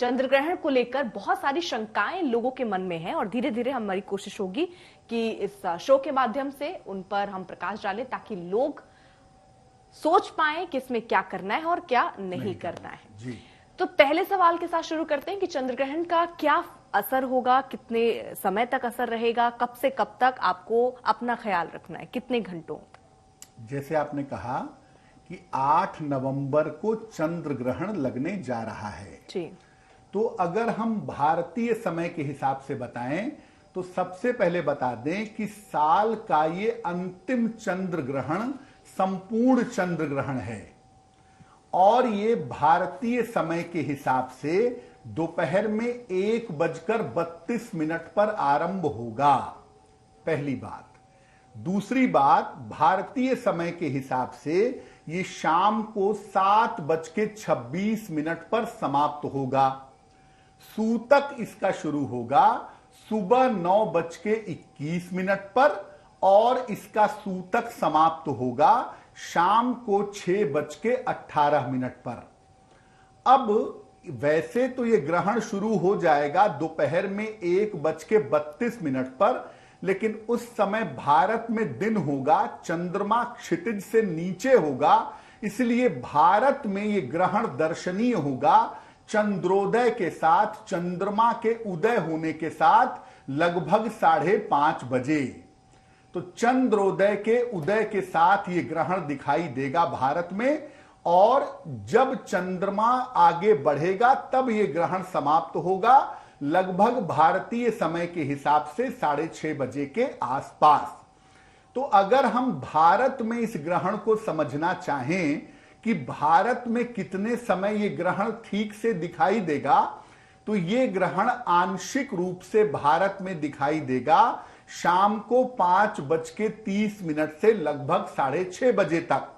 चंद्र ग्रहण को लेकर बहुत सारी शंकाएं लोगों के मन में हैं और धीरे धीरे हमारी कोशिश होगी कि इस शो के माध्यम से उन पर हम प्रकाश डालें ताकि लोग सोच पाएं कि इसमें क्या करना है और क्या नहीं करना है। जी। तो पहले सवाल के साथ शुरू करते हैं कि चंद्र ग्रहण का क्या असर होगा, कितने समय तक असर रहेगा, कब से कब तक आपको अपना ख्याल रखना है, कितने घंटों? जैसे आपने कहा कि 8 नवंबर को चंद्र ग्रहण लगने जा रहा है जी। तो अगर हम भारतीय समय के हिसाब से बताएं तो सबसे पहले बता दें कि साल का ये अंतिम चंद्र ग्रहण संपूर्ण चंद्र ग्रहण है और ये भारतीय समय के हिसाब से दोपहर में 1:32 पर आरंभ होगा। पहली बात। दूसरी बात, भारतीय समय के हिसाब से ये शाम को 7:26 पर समाप्त होगा। सूतक इसका शुरू होगा सुबह 9:21 पर और इसका सूतक समाप्त होगा शाम को 6:18 पर। अब वैसे तो ये ग्रहण शुरू हो जाएगा दोपहर में 1:32 पर, लेकिन उस समय भारत में दिन होगा, चंद्रमा क्षितिज से नीचे होगा, इसलिए भारत में ये ग्रहण दर्शनीय होगा चंद्रोदय के साथ, चंद्रमा के उदय होने के साथ लगभग 5:30 बजे। तो चंद्रोदय के उदय के साथ ये ग्रहण दिखाई देगा भारत में और जब चंद्रमा आगे बढ़ेगा तब ये ग्रहण समाप्त होगा लगभग भारतीय समय के हिसाब से 6:30 बजे के आसपास। तो अगर हम भारत में इस ग्रहण को समझना चाहें कि भारत में कितने समय ये ग्रहण ठीक से दिखाई देगा, तो ये ग्रहण आंशिक रूप से भारत में दिखाई देगा शाम को 5:30 से लगभग 6:30 बजे तक।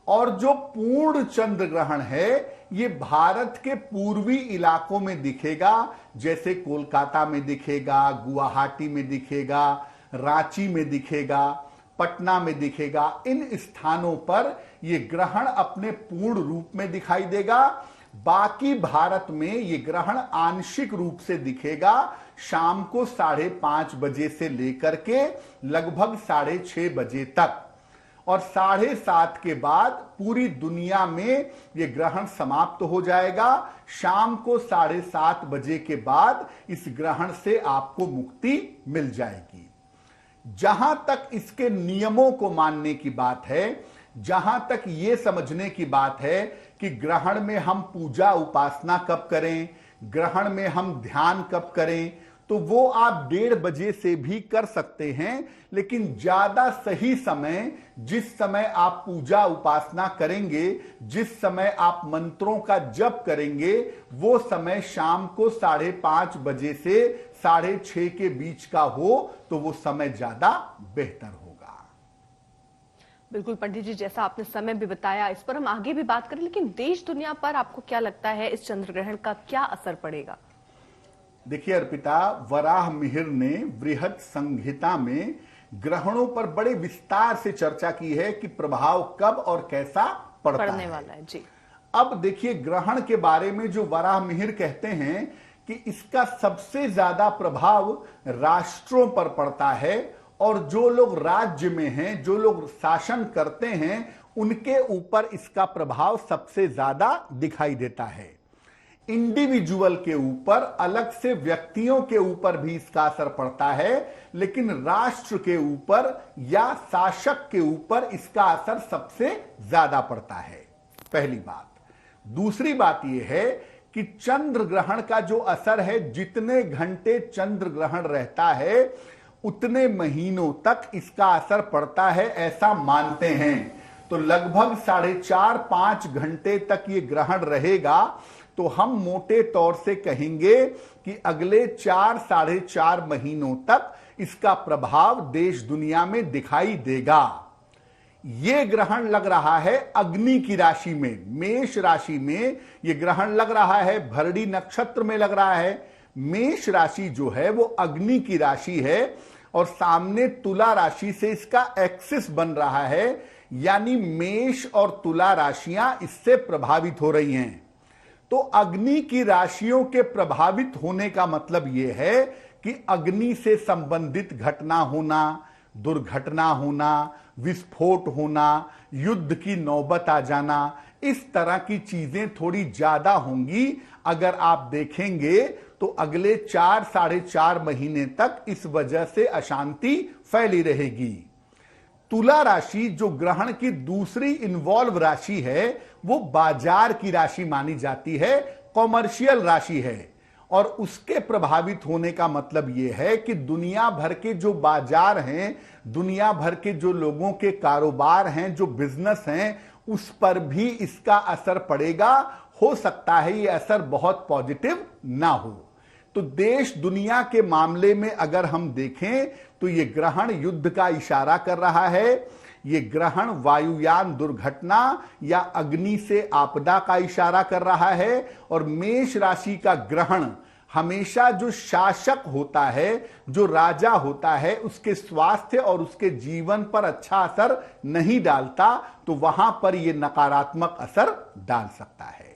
और जो पूर्ण चंद्र ग्रहण है ये भारत के पूर्वी इलाकों में दिखेगा, जैसे कोलकाता में दिखेगा, गुवाहाटी में दिखेगा, रांची में दिखेगा, पटना में दिखेगा। इन स्थानों पर यह ग्रहण अपने पूर्ण रूप में दिखाई देगा। बाकी भारत में यह ग्रहण आंशिक रूप से दिखेगा शाम को 5:30 बजे से लेकर के लगभग 6:30 बजे तक और 7:30 के बाद पूरी दुनिया में यह ग्रहण समाप्त हो जाएगा। शाम को 7:30 बजे के बाद इस ग्रहण से आपको मुक्ति मिल जाएगी। जहां तक इसके नियमों को मानने की बात है, जहां तक यह समझने की बात है कि ग्रहण में हम पूजा उपासना कब करें, ग्रहण में हम ध्यान कब करें, तो वो आप 1:30 बजे से भी कर सकते हैं, लेकिन ज्यादा सही समय जिस समय आप पूजा उपासना करेंगे, जिस समय आप मंत्रों का जप करेंगे, वो समय शाम को 5:30 बजे से 6:30 के बीच का हो तो वो समय ज्यादा बेहतर होगा। बिल्कुल पंडित जी, जैसा आपने समय भी बताया, इस पर हम आगे भी बात करें, लेकिन देश दुनिया पर आपको क्या लगता है इस चंद्र ग्रहण का क्या असर पड़ेगा? देखिए अर्पिता, वराह मिहिर ने बृहत संहिता में ग्रहणों पर बड़े विस्तार से चर्चा की है कि प्रभाव कब और कैसा पड़ने वाला है। जी। अब देखिए, ग्रहण के बारे में जो वराह मिहिर कहते हैं कि इसका सबसे ज्यादा प्रभाव राष्ट्रों पर पड़ता है और जो लोग राज्य में हैं, जो लोग शासन करते हैं, उनके ऊपर इसका प्रभाव सबसे ज्यादा दिखाई देता है। इंडिविजुअल के ऊपर, अलग से व्यक्तियों के ऊपर भी इसका असर पड़ता है, लेकिन राष्ट्र के ऊपर या शासक के ऊपर इसका असर सबसे ज्यादा पड़ता है। पहली बात। दूसरी बात यह है कि चंद्र ग्रहण का जो असर है, जितने घंटे चंद्र ग्रहण रहता है उतने महीनों तक इसका असर पड़ता है, ऐसा मानते हैं। तो लगभग 4.5-5 घंटे तक ये ग्रहण रहेगा, तो हम मोटे तौर से कहेंगे कि अगले 4-4.5 महीनों तक इसका प्रभाव देश दुनिया में दिखाई देगा। यह ग्रहण लग रहा है अग्नि की राशि में, मेष राशि में यह ग्रहण लग रहा है, भरणी नक्षत्र में लग रहा है। मेष राशि जो है वो अग्नि की राशि है और सामने तुला राशि से इसका एक्सिस बन रहा है, यानी मेष और तुला राशियां इससे प्रभावित हो रही हैं। तो तो अग्नि की राशियों के प्रभावित होने का मतलब यह है कि अग्नि से संबंधित घटना होना, दुर्घटना होना, विस्फोट होना, युद्ध की नौबत आ जाना, इस तरह की चीजें थोड़ी ज्यादा होंगी। अगर आप देखेंगे तो अगले 4-4.5 महीने तक इस वजह से अशांति फैली रहेगी। तुला राशि जो ग्रहण की दूसरी इन्वॉल्व राशि है, वो बाजार की राशि मानी जाती है, कॉमर्शियल राशि है। और उसके प्रभावित होने का मतलब यह है कि दुनिया भर के जो बाजार हैं, दुनिया भर के जो लोगों के कारोबार हैं, जो बिजनेस हैं, उस पर भी इसका असर पड़ेगा। हो सकता है ये असर बहुत पॉजिटिव ना हो। तो देश दुनिया के मामले में अगर हम देखें तो ये ग्रहण युद्ध का इशारा कर रहा है। ये ग्रहण वायुयान दुर्घटना या अग्नि से आपदा का इशारा कर रहा है। और मेष राशि का ग्रहण हमेशा जो शासक होता है, जो राजा होता है, उसके स्वास्थ्य और उसके जीवन पर अच्छा असर नहीं डालता, तो वहां पर यह नकारात्मक असर डाल सकता है।